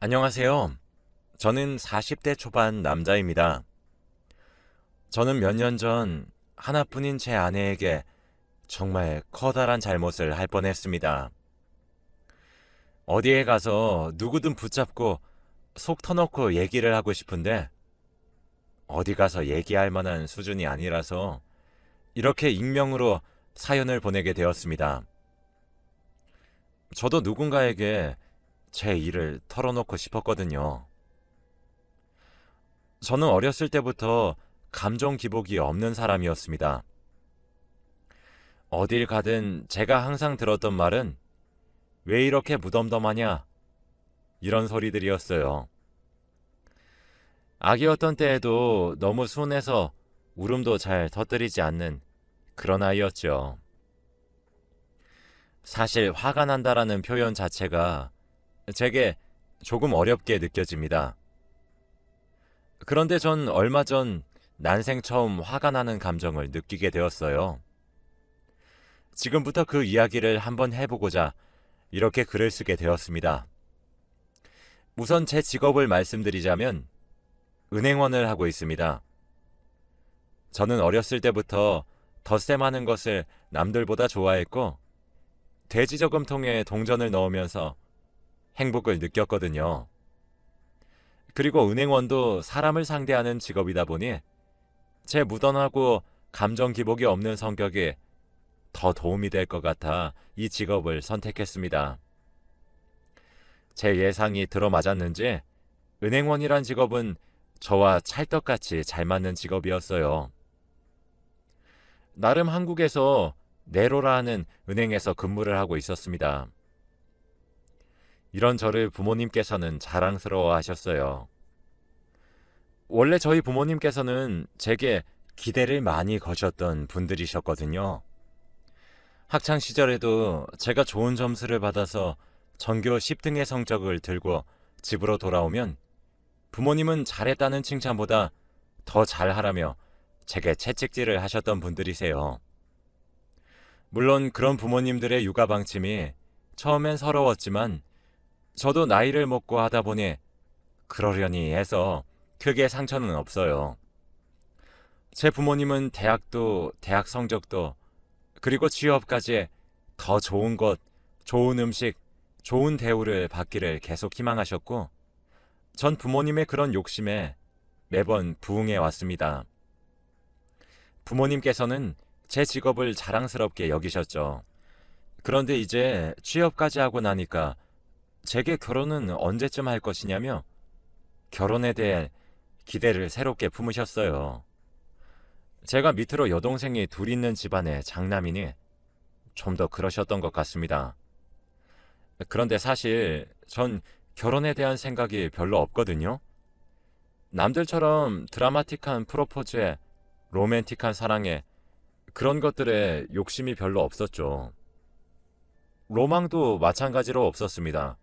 안녕하세요. 저는 40대 초반 남자입니다. 저는 몇 년 전 하나뿐인 제 아내에게 정말 커다란 잘못을 할 뻔했습니다. 어디에 가서 누구든 붙잡고 속 터놓고 얘기를 하고 싶은데 어디 가서 얘기할 만한 수준이 아니라서 이렇게 익명으로 사연을 보내게 되었습니다. 저도 누군가에게 제 일을 털어놓고 싶었거든요. 저는 어렸을 때부터 감정 기복이 없는 사람이었습니다. 어딜 가든 제가 항상 들었던 말은 왜 이렇게 무덤덤하냐? 이런 소리들이었어요. 아기였던 때에도 너무 순해서 울음도 잘 터뜨리지 않는 그런 아이였죠. 사실 화가 난다라는 표현 자체가 제게 조금 어렵게 느껴집니다. 그런데 전 얼마 전 난생 처음 화가 나는 감정을 느끼게 되었어요. 지금부터 그 이야기를 한번 해보고자 이렇게 글을 쓰게 되었습니다. 우선 제 직업을 말씀드리자면 은행원을 하고 있습니다. 저는 어렸을 때부터 덧셈하는 것을 남들보다 좋아했고 돼지저금통에 동전을 넣으면서 행복을 느꼈거든요. 그리고 은행원도 사람을 상대하는 직업이다 보니 제 무던하고 감정 기복이 없는 성격이 더 도움이 될 것 같아 이 직업을 선택했습니다. 제 예상이 들어맞았는지 은행원이란 직업은 저와 찰떡같이 잘 맞는 직업이었어요. 나름 한국에서 네로라 하는 은행에서 근무를 하고 있었습니다. 이런 저를 부모님께서는 자랑스러워 하셨어요. 원래 저희 부모님께서는 제게 기대를 많이 거셨던 분들이셨거든요. 학창 시절에도 제가 좋은 점수를 받아서 전교 10등의 성적을 들고 집으로 돌아오면 부모님은 잘했다는 칭찬보다 더 잘하라며 제게 채찍질을 하셨던 분들이세요. 물론 그런 부모님들의 육아 방침이 처음엔 서러웠지만 저도 나이를 먹고 하다 보니 그러려니 해서 크게 상처는 없어요. 제 부모님은 대학도 대학 성적도 그리고 취업까지 더 좋은 것, 좋은 음식, 좋은 대우를 받기를 계속 희망하셨고 전 부모님의 그런 욕심에 매번 부응해 왔습니다. 부모님께서는 제 직업을 자랑스럽게 여기셨죠. 그런데 이제 취업까지 하고 나니까 제게 결혼은 언제쯤 할 것이냐며 결혼에 대해 기대를 새롭게 품으셨어요. 제가 밑으로 여동생이 둘 있는 집안의 장남이니 좀 더 그러셨던 것 같습니다. 그런데 사실 전 결혼에 대한 생각이 별로 없거든요. 남들처럼 드라마틱한 프로포즈에 로맨틱한 사랑에 그런 것들에 욕심이 별로 없었죠. 로망도 마찬가지로 없었습니다.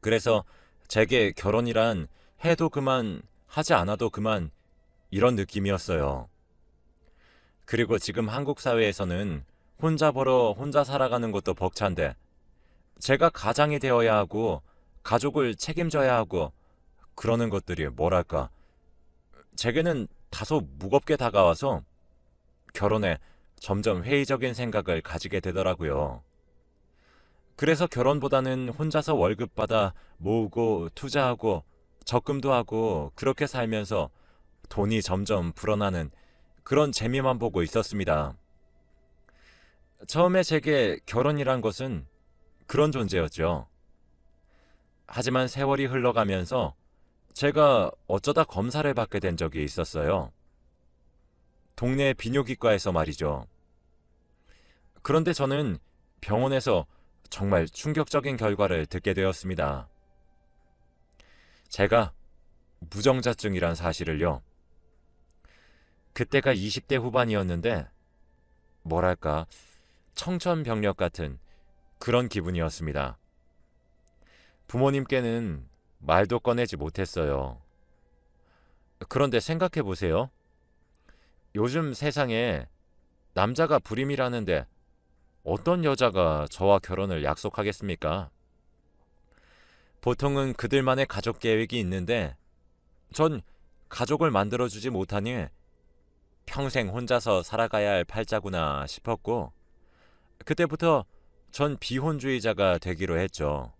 그래서 제게 결혼이란 해도 그만, 하지 않아도 그만 이런 느낌이었어요. 그리고 지금 한국 사회에서는 혼자 벌어 혼자 살아가는 것도 벅찬데 제가 가장이 되어야 하고 가족을 책임져야 하고 그러는 것들이 뭐랄까 제게는 다소 무겁게 다가와서 결혼에 점점 회의적인 생각을 가지게 되더라고요. 그래서 결혼보다는 혼자서 월급 받아 모으고 투자하고 적금도 하고 그렇게 살면서 돈이 점점 불어나는 그런 재미만 보고 있었습니다. 처음에 제게 결혼이란 것은 그런 존재였죠. 하지만 세월이 흘러가면서 제가 어쩌다 검사를 받게 된 적이 있었어요. 동네 비뇨기과에서 말이죠. 그런데 저는 병원에서 정말 충격적인 결과를 듣게 되었습니다. 제가 무정자증이란 사실을요. 그때가 20대 후반이었는데 뭐랄까 청천벽력 같은 그런 기분이었습니다. 부모님께는 말도 꺼내지 못했어요. 그런데 생각해 보세요. 요즘 세상에 남자가 불임이라는데 어떤 여자가 저와 결혼을 약속하겠습니까? 보통은 그들만의 가족 계획이 있는데 전 가족을 만들어주지 못하니 평생 혼자서 살아가야 할 팔자구나 싶었고 그때부터 전 비혼주의자가 되기로 했죠.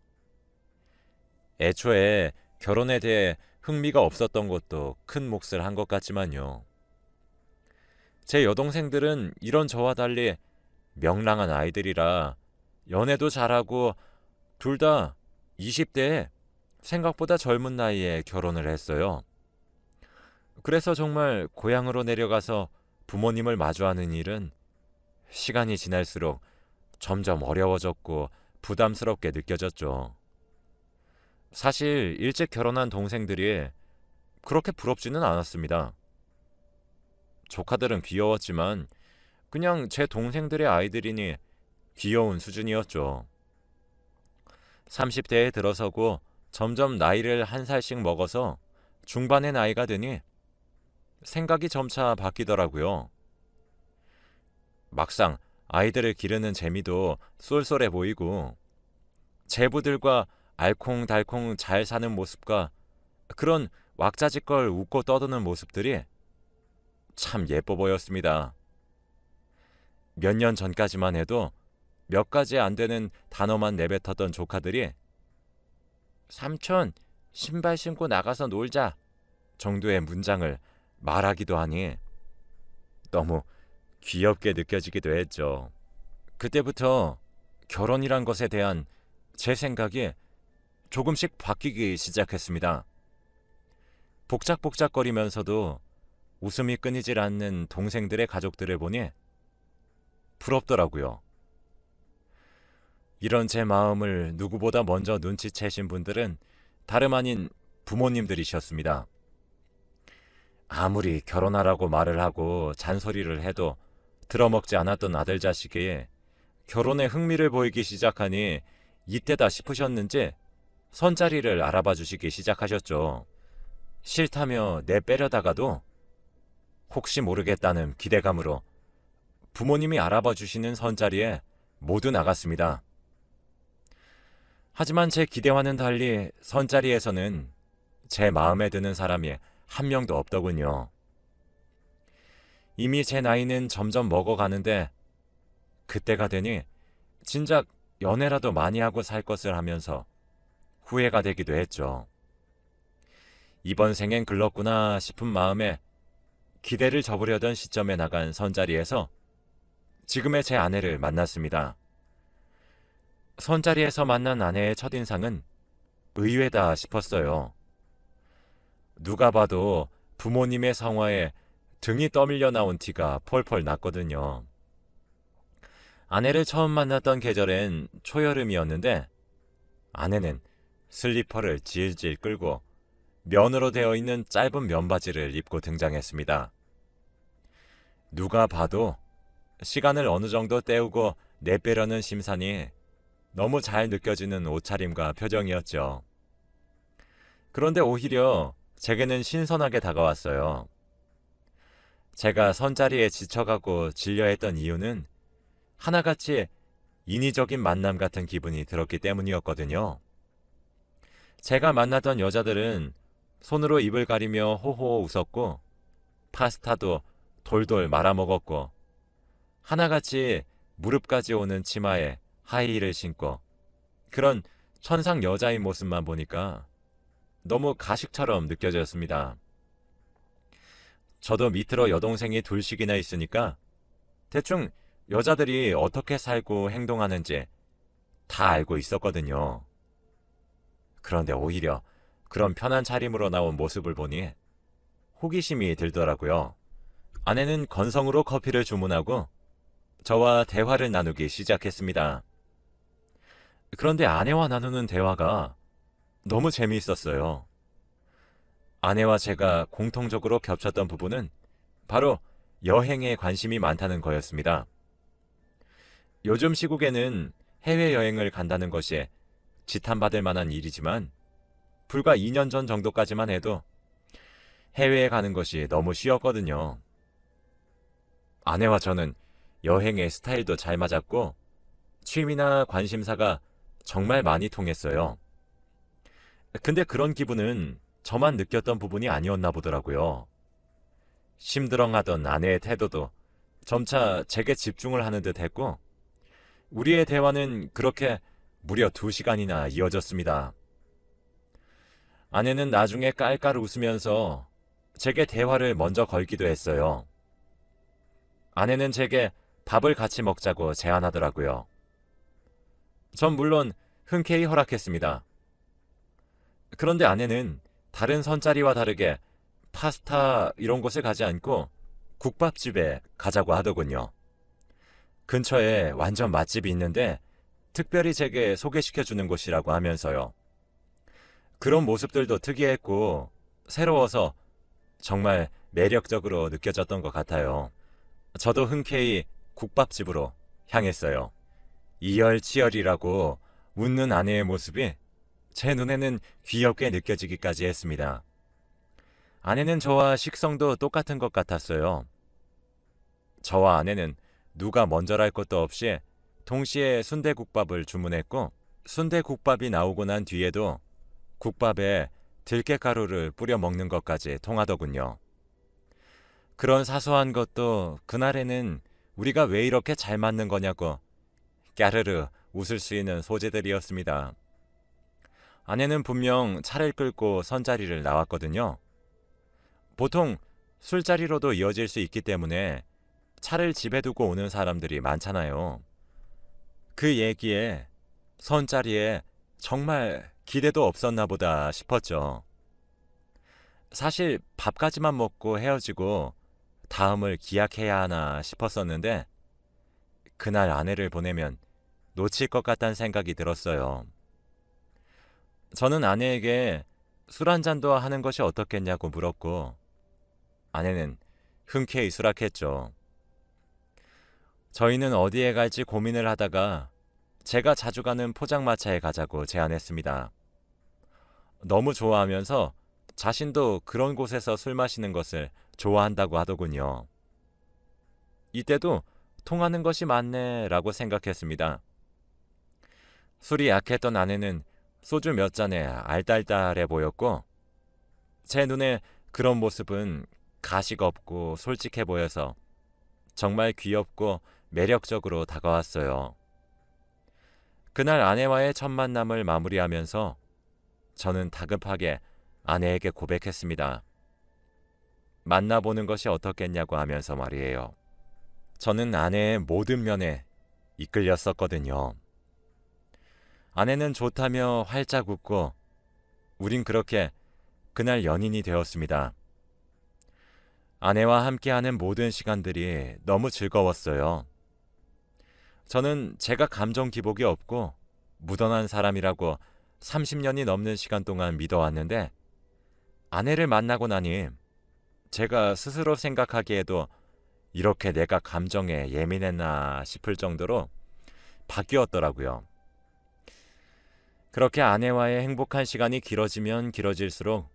애초에 결혼에 대해 흥미가 없었던 것도 큰 몫을 한 것 같지만요. 제 여동생들은 이런 저와 달리 명랑한 아이들이라 연애도 잘하고 둘 다 20대에 생각보다 젊은 나이에 결혼을 했어요. 그래서 정말 고향으로 내려가서 부모님을 마주하는 일은 시간이 지날수록 점점 어려워졌고 부담스럽게 느껴졌죠. 사실 일찍 결혼한 동생들이 그렇게 부럽지는 않았습니다. 조카들은 귀여웠지만 그냥 제 동생들의 아이들이니 귀여운 수준이었죠. 30대에 들어서고 점점 나이를 한 살씩 먹어서 중반의 나이가 되니 생각이 점차 바뀌더라고요. 막상 아이들을 기르는 재미도 쏠쏠해 보이고 제부들과 알콩달콩 잘 사는 모습과 그런 왁자지껄 웃고 떠드는 모습들이 참 예뻐 보였습니다. 몇 년 전까지만 해도 몇 가지 안 되는 단어만 내뱉었던 조카들이 삼촌, 신발 신고 나가서 놀자 정도의 문장을 말하기도 하니 너무 귀엽게 느껴지기도 했죠. 그때부터 결혼이란 것에 대한 제 생각이 조금씩 바뀌기 시작했습니다. 복작복작거리면서도 웃음이 끊이질 않는 동생들의 가족들을 보니 부럽더라고요. 이런 제 마음을 누구보다 먼저 눈치채신 분들은 다름 아닌 부모님들이셨습니다. 아무리 결혼하라고 말을 하고 잔소리를 해도 들어먹지 않았던 아들 자식이 결혼에 흥미를 보이기 시작하니 이때다 싶으셨는지 선자리를 알아봐 주시기 시작하셨죠. 싫다며 내빼려다가도 혹시 모르겠다는 기대감으로 부모님이 알아봐 주시는 선자리에 모두 나갔습니다. 하지만 제 기대와는 달리 선자리에서는 제 마음에 드는 사람이 한 명도 없더군요. 이미 제 나이는 점점 먹어가는데 그때가 되니 진작 연애라도 많이 하고 살 것을 하면서 후회가 되기도 했죠. 이번 생엔 글렀구나 싶은 마음에 기대를 접으려던 시점에 나간 선자리에서 지금의 제 아내를 만났습니다. 선자리에서 만난 아내의 첫인상은 의외다 싶었어요. 누가 봐도 부모님의 성화에 등이 떠밀려 나온 티가 펄펄 났거든요. 아내를 처음 만났던 계절엔 초여름이었는데 아내는 슬리퍼를 질질 끌고 면으로 되어 있는 짧은 면바지를 입고 등장했습니다. 누가 봐도 시간을 어느 정도 때우고 내빼려는 심산이 너무 잘 느껴지는 옷차림과 표정이었죠. 그런데 오히려 제게는 신선하게 다가왔어요. 제가 선자리에 지쳐가고 질려했던 이유는 하나같이 인위적인 만남 같은 기분이 들었기 때문이었거든요. 제가 만났던 여자들은 손으로 입을 가리며 호호 웃었고 파스타도 돌돌 말아먹었고 하나같이 무릎까지 오는 치마에 하이힐을 신고 그런 천상 여자의 모습만 보니까 너무 가식처럼 느껴졌습니다. 저도 밑으로 여동생이 둘씩이나 있으니까 대충 여자들이 어떻게 살고 행동하는지 다 알고 있었거든요. 그런데 오히려 그런 편한 차림으로 나온 모습을 보니 호기심이 들더라고요. 아내는 건성으로 커피를 주문하고 저와 대화를 나누기 시작했습니다. 그런데 아내와 나누는 대화가 너무 재미있었어요. 아내와 제가 공통적으로 겹쳤던 부분은 바로 여행에 관심이 많다는 거였습니다. 요즘 시국에는 해외여행을 간다는 것이 지탄받을 만한 일이지만 불과 2년 전 정도까지만 해도 해외에 가는 것이 너무 쉬웠거든요. 아내와 저는 여행의 스타일도 잘 맞았고 취미나 관심사가 정말 많이 통했어요. 근데 그런 기분은 저만 느꼈던 부분이 아니었나 보더라고요. 심드렁하던 아내의 태도도 점차 제게 집중을 하는 듯 했고, 우리의 대화는 그렇게 무려 2시간이나 이어졌습니다. 아내는 나중에 깔깔 웃으면서 제게 대화를 먼저 걸기도 했어요. 아내는 제게 밥을 같이 먹자고 제안하더라고요. 전 물론 흔쾌히 허락했습니다. 그런데 아내는 다른 선자리와 다르게 파스타 이런 곳에 가지 않고 국밥집에 가자고 하더군요. 근처에 완전 맛집이 있는데 특별히 제게 소개시켜 주는 곳이라고 하면서요. 그런 모습들도 특이했고 새로워서 정말 매력적으로 느껴졌던 것 같아요. 저도 흔쾌히 국밥집으로 향했어요. 이열치열이라고 웃는 아내의 모습이 제 눈에는 귀엽게 느껴지기까지 했습니다. 아내는 저와 식성도 똑같은 것 같았어요. 저와 아내는 누가 먼저랄 것도 없이 동시에 순대국밥을 주문했고, 순대국밥이 나오고 난 뒤에도 국밥에 들깨가루를 뿌려 먹는 것까지 통하더군요. 그런 사소한 것도 그날에는 우리가 왜 이렇게 잘 맞는 거냐고 까르르 웃을 수 있는 소재들이었습니다. 아내는 분명 차를 끌고 선자리를 나왔거든요. 보통 술자리로도 이어질 수 있기 때문에 차를 집에 두고 오는 사람들이 많잖아요. 그 얘기에 선자리에 정말 기대도 없었나 보다 싶었죠. 사실 밥까지만 먹고 헤어지고 다음을 기약해야 하나 싶었었는데 그날 아내를 보내면 놓칠 것 같다는 생각이 들었어요. 저는 아내에게 술 한 잔도 하는 것이 어떻겠냐고 물었고 아내는 흔쾌히 수락했죠. 저희는 어디에 갈지 고민을 하다가 제가 자주 가는 포장마차에 가자고 제안했습니다. 너무 좋아하면서 자신도 그런 곳에서 술 마시는 것을 좋아한다고 하더군요. 이때도 통하는 것이 맞네 라고 생각했습니다. 술이 약했던 아내는 소주 몇 잔에 알딸딸해 보였고 제 눈에 그런 모습은 가식 없고 솔직해 보여서 정말 귀엽고 매력적으로 다가왔어요. 그날 아내와의 첫 만남을 마무리하면서 저는 다급하게 아내에게 고백했습니다. 만나보는 것이 어떻겠냐고 하면서 말이에요. 저는 아내의 모든 면에 이끌렸었거든요. 아내는 좋다며 활짝 웃고 우린 그렇게 그날 연인이 되었습니다. 아내와 함께하는 모든 시간들이 너무 즐거웠어요. 저는 제가 감정 기복이 없고 무던한 사람이라고 30년이 넘는 시간 동안 믿어왔는데 아내를 만나고 나니 제가 스스로 생각하기에도 이렇게 내가 감정에 예민했나 싶을 정도로 바뀌었더라고요. 그렇게 아내와의 행복한 시간이 길어지면 길어질수록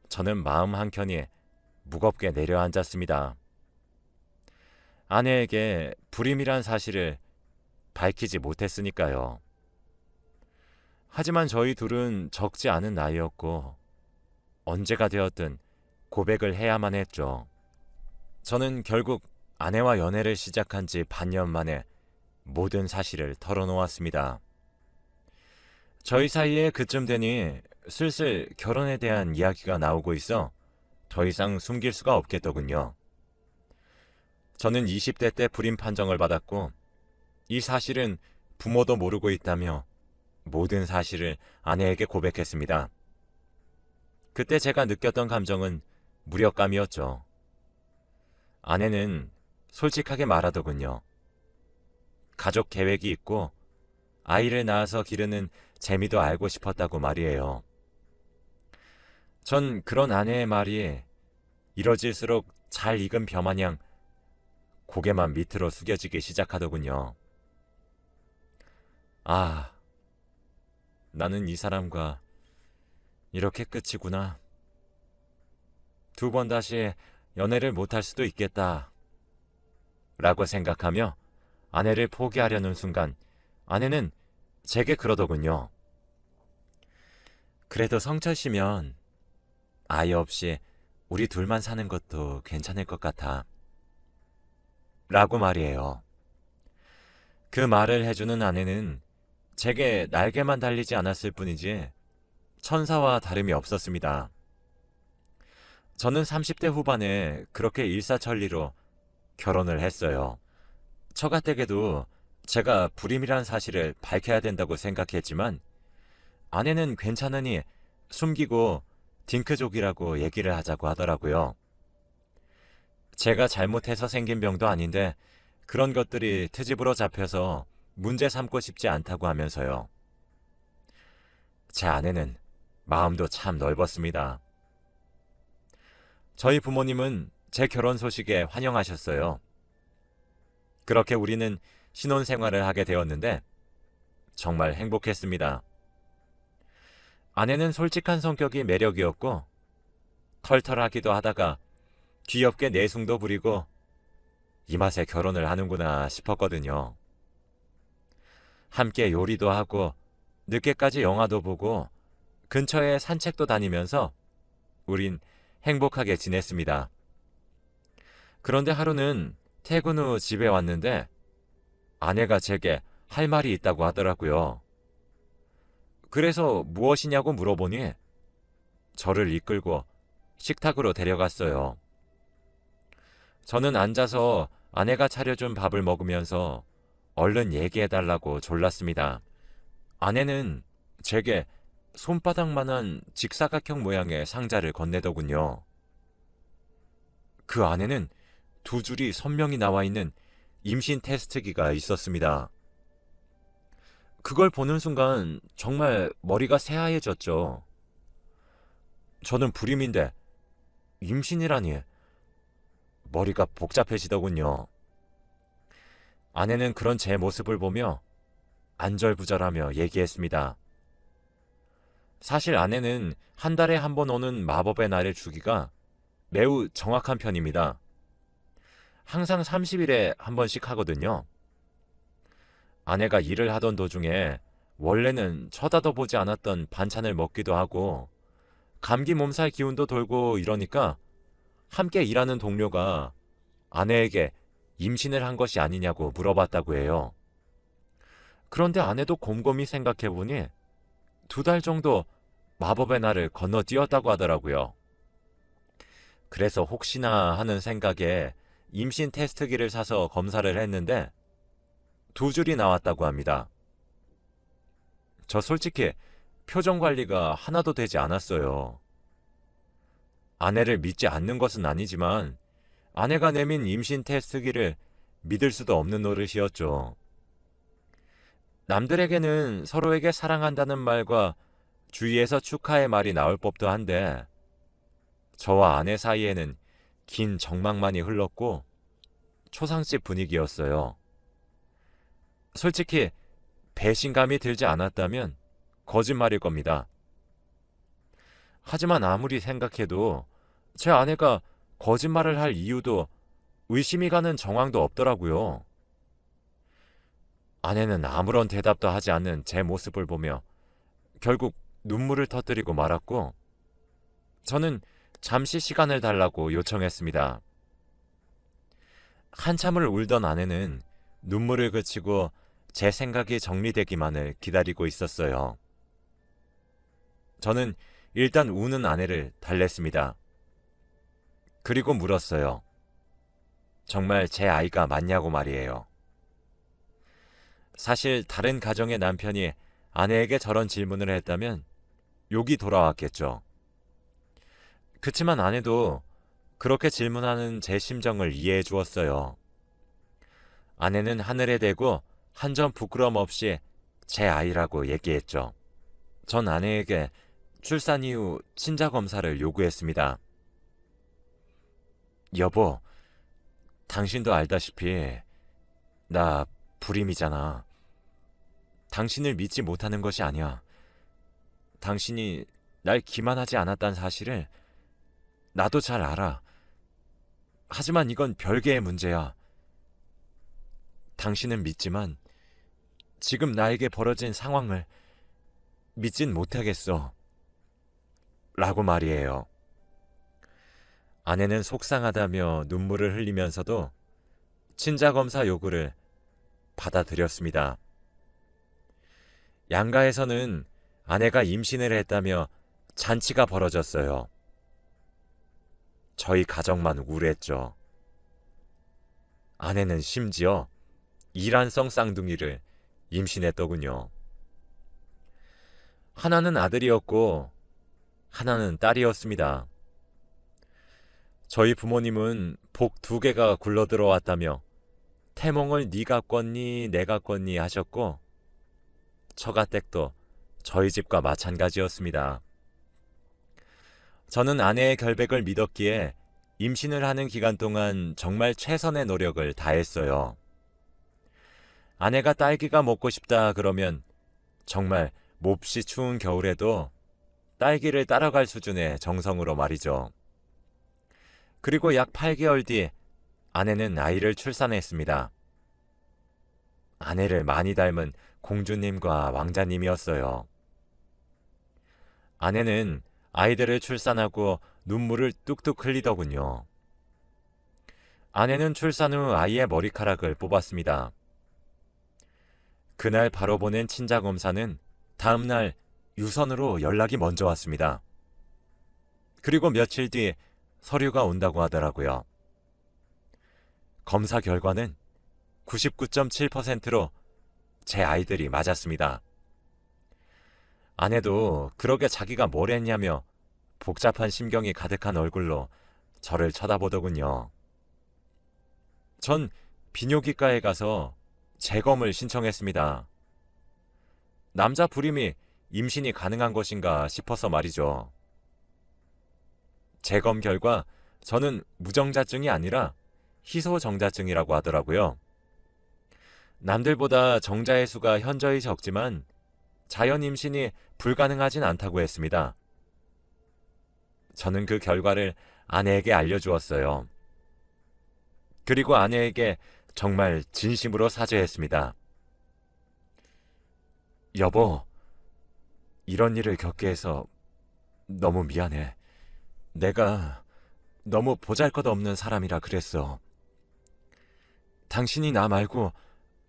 저는 마음 한켠이 무겁게 내려앉았습니다. 아내에게 불임이란 사실을 밝히지 못했으니까요. 하지만 저희 둘은 적지 않은 나이였고 언제가 되었든 고백을 해야만 했죠. 저는 결국 아내와 연애를 시작한 지 반년 만에 모든 사실을 털어놓았습니다. 저희 사이에 그쯤 되니 슬슬 결혼에 대한 이야기가 나오고 있어 더 이상 숨길 수가 없겠더군요. 저는 20대 때 불임 판정을 받았고 이 사실은 부모도 모르고 있다며 모든 사실을 아내에게 고백했습니다. 그때 제가 느꼈던 감정은 무력감이었죠. 아내는 솔직하게 말하더군요. 가족 계획이 있고 아이를 낳아서 기르는 재미도 알고 싶었다고 말이에요. 전 그런 아내의 말이 이뤄질수록 잘 익은 벼마냥 고개만 밑으로 숙여지기 시작하더군요. 아, 나는 이 사람과 이렇게 끝이구나. 2번 다시 연애를 못할 수도 있겠다. 라고 생각하며 아내를 포기하려는 순간 아내는 제게 그러더군요. 그래도 성철 씨면 아이 없이 우리 둘만 사는 것도 괜찮을 것 같아. 라고 말이에요. 그 말을 해주는 아내는 제게 날개만 달리지 않았을 뿐이지 천사와 다름이 없었습니다. 저는 30대 후반에 그렇게 일사천리로 결혼을 했어요. 처가댁에도 제가 불임이란 사실을 밝혀야 된다고 생각했지만 아내는 괜찮으니 숨기고 딩크족이라고 얘기를 하자고 하더라고요. 제가 잘못해서 생긴 병도 아닌데 그런 것들이 트집으로 잡혀서 문제 삼고 싶지 않다고 하면서요. 제 아내는 마음도 참 넓었습니다. 저희 부모님은 제 결혼 소식에 환영하셨어요. 그렇게 우리는 신혼생활을 하게 되었는데 정말 행복했습니다. 아내는 솔직한 성격이 매력이었고 털털하기도 하다가 귀엽게 내숭도 부리고 이 맛에 결혼을 하는구나 싶었거든요. 함께 요리도 하고 늦게까지 영화도 보고 근처에 산책도 다니면서 우린 행복하게 지냈습니다. 그런데 하루는 퇴근 후 집에 왔는데 아내가 제게 할 말이 있다고 하더라고요. 그래서 무엇이냐고 물어보니 저를 이끌고 식탁으로 데려갔어요. 저는 앉아서 아내가 차려준 밥을 먹으면서 얼른 얘기해달라고 졸랐습니다. 아내는 제게 손바닥만한 직사각형 모양의 상자를 건네더군요. 그 안에는 두 줄이 선명히 나와 있는 임신 테스트기가 있었습니다. 그걸 보는 순간 정말 머리가 새하얘졌죠. 저는 불임인데 임신이라니 머리가 복잡해지더군요. 아내는 그런 제 모습을 보며 안절부절하며 얘기했습니다. 사실 아내는 한 달에 한 번 오는 마법의 날의 주기가 매우 정확한 편입니다. 항상 30일에 한 번씩 하거든요. 아내가 일을 하던 도중에 원래는 쳐다도 보지 않았던 반찬을 먹기도 하고 감기 몸살 기운도 돌고 이러니까 함께 일하는 동료가 아내에게 임신을 한 것이 아니냐고 물어봤다고 해요. 그런데 아내도 곰곰이 생각해보니 2달 정도 마법의 날을 건너뛰었다고 하더라고요. 그래서 혹시나 하는 생각에 임신 테스트기를 사서 검사를 했는데 2줄이 나왔다고 합니다. 저 솔직히 표정 관리가 하나도 되지 않았어요. 아내를 믿지 않는 것은 아니지만 아내가 내민 임신 테스트기를 믿을 수도 없는 노릇이었죠. 남들에게는 서로에게 사랑한다는 말과 주위에서 축하의 말이 나올 법도 한데 저와 아내 사이에는 긴 정막만이 흘렀고 초상집 분위기였어요. 솔직히 배신감이 들지 않았다면 거짓말일 겁니다. 하지만 아무리 생각해도 제 아내가 거짓말을 할 이유도 의심이 가는 정황도 없더라고요. 아내는 아무런 대답도 하지 않는 제 모습을 보며 결국 눈물을 터뜨리고 말았고 저는 잠시 시간을 달라고 요청했습니다. 한참을 울던 아내는 눈물을 그치고 제 생각이 정리되기만을 기다리고 있었어요. 저는 일단 우는 아내를 달랬습니다. 그리고 물었어요. 정말 제 아이가 맞냐고 말이에요. 사실 다른 가정의 남편이 아내에게 저런 질문을 했다면 욕이 돌아왔겠죠. 그치만 아내도 그렇게 질문하는 제 심정을 이해해 주었어요. 아내는 하늘에 대고 한 점 부끄럼 없이 제 아이라고 얘기했죠. 전 아내에게 출산 이후 친자 검사를 요구했습니다. 여보, 당신도 알다시피 나 불임이잖아. 당신을 믿지 못하는 것이 아니야. 당신이 날 기만하지 않았다는 사실을 나도 잘 알아. 하지만 이건 별개의 문제야. 당신은 믿지만 지금 나에게 벌어진 상황을 믿진 못하겠어. 라고 말이에요. 아내는 속상하다며 눈물을 흘리면서도 친자검사 요구를 받아들였습니다. 양가에서는 아내가 임신을 했다며 잔치가 벌어졌어요. 저희 가정만 우울했죠. 아내는 심지어 이란성 쌍둥이를 임신했더군요. 하나는 아들이었고 하나는 딸이었습니다. 저희 부모님은 복 2개가 굴러들어왔다며 태몽을 네가 꿨니 내가 꿨니 하셨고 처가댁도 저희 집과 마찬가지였습니다. 저는 아내의 결백을 믿었기에 임신을 하는 기간 동안 정말 최선의 노력을 다했어요. 아내가 딸기가 먹고 싶다 그러면 정말 몹시 추운 겨울에도 딸기를 따라갈 수준의 정성으로 말이죠. 그리고 약 8개월 뒤 아내는 아이를 출산했습니다. 아내를 많이 닮은 공주님과 왕자님이었어요. 아내는 아이들을 출산하고 눈물을 뚝뚝 흘리더군요. 아내는 출산 후 아이의 머리카락을 뽑았습니다. 그날 바로 보낸 친자검사는 다음날 유선으로 연락이 먼저 왔습니다. 그리고 며칠 뒤 서류가 온다고 하더라고요. 검사 결과는 99.7%로 제 아이들이 맞았습니다. 아내도 그러게 자기가 뭘 했냐며 복잡한 심경이 가득한 얼굴로 저를 쳐다보더군요. 전 비뇨기과에 가서 재검을 신청했습니다. 남자 불임이 임신이 가능한 것인가 싶어서 말이죠. 재검 결과 저는 무정자증이 아니라 희소정자증이라고 하더라고요. 남들보다 정자의 수가 현저히 적지만 자연 임신이 불가능하진 않다고 했습니다. 저는 그 결과를 아내에게 알려주었어요. 그리고 아내에게 정말 진심으로 사죄했습니다. 여보, 이런 일을 겪게 해서 너무 미안해. 내가 너무 보잘것없는 사람이라 그랬어. 당신이 나 말고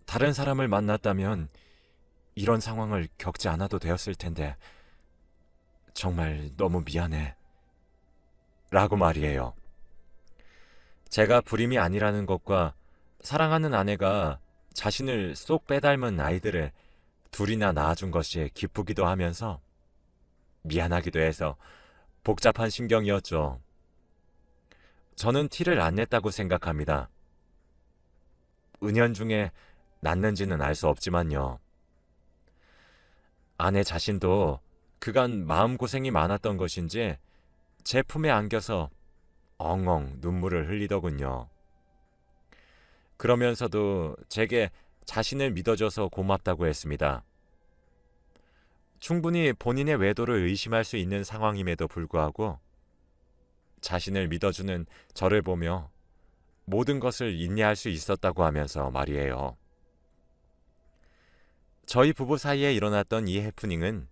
다른 사람을 만났다면 이런 상황을 겪지 않아도 되었을 텐데 정말 너무 미안해. 라고 말이에요. 제가 불임이 아니라는 것과 사랑하는 아내가 자신을 쏙 빼닮은 아이들을 둘이나 낳아준 것이 기쁘기도 하면서 미안하기도 해서 복잡한 심경이었죠. 저는 티를 안 냈다고 생각합니다. 은연중에 낳는지는 알 수 없지만요. 아내 자신도 그간 마음고생이 많았던 것인지 제 품에 안겨서 엉엉 눈물을 흘리더군요. 그러면서도 제게 자신을 믿어줘서 고맙다고 했습니다. 충분히 본인의 외도를 의심할 수 있는 상황임에도 불구하고 자신을 믿어주는 저를 보며 모든 것을 인내할 수 있었다고 하면서 말이에요. 저희 부부 사이에 일어났던 이 해프닝은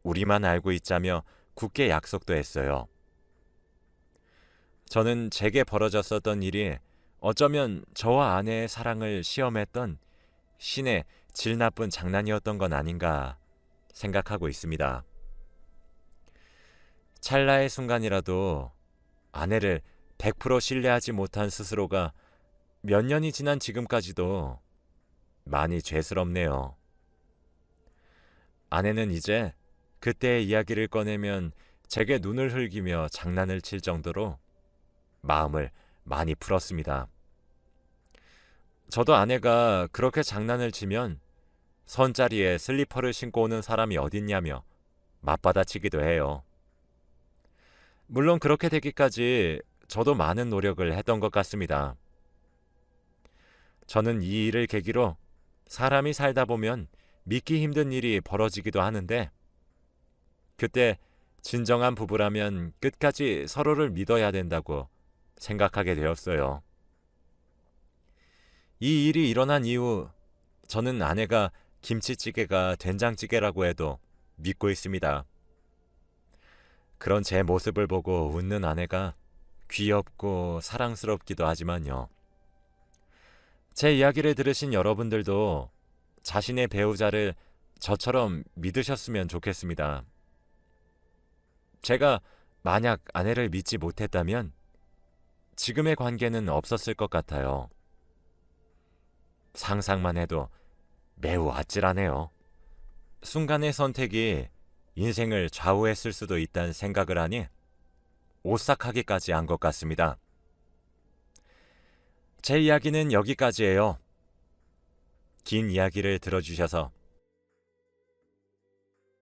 우리만 알고 있자며 굳게 약속도 했어요. 저는 제게 벌어졌었던 일이 어쩌면 저와 아내의 사랑을 시험했던 신의 질 나쁜 장난이었던 건 아닌가 생각하고 있습니다. 찰나의 순간이라도 아내를 100% 신뢰하지 못한 스스로가 몇 년이 지난 지금까지도 많이 죄스럽네요. 아내는 이제 그때의 이야기를 꺼내면 제게 눈을 흘기며 장난을 칠 정도로 마음을 많이 풀었습니다. 저도 아내가 그렇게 장난을 치면 선자리에 슬리퍼를 신고 오는 사람이 어딨냐며 맞받아치기도 해요. 물론 그렇게 되기까지 저도 많은 노력을 했던 것 같습니다. 저는 이 일을 계기로 사람이 살다 보면 믿기 힘든 일이 벌어지기도 하는데 그때 진정한 부부라면 끝까지 서로를 믿어야 된다고 생각하게 되었어요. 이 일이 일어난 이후 저는 아내가 김치찌개가 된장찌개라고 해도 믿고 있습니다. 그런 제 모습을 보고 웃는 아내가 귀엽고 사랑스럽기도 하지만요. 제 이야기를 들으신 여러분들도 자신의 배우자를 저처럼 믿으셨으면 좋겠습니다. 제가 만약 아내를 믿지 못했다면 지금의 관계는 없었을 것 같아요. 상상만 해도 매우 아찔하네요. 순간의 선택이 인생을 좌우했을 수도 있다는 생각을 하니 오싹하기까지 한 것 같습니다. 제 이야기는 여기까지예요. 긴 이야기를 들어주셔서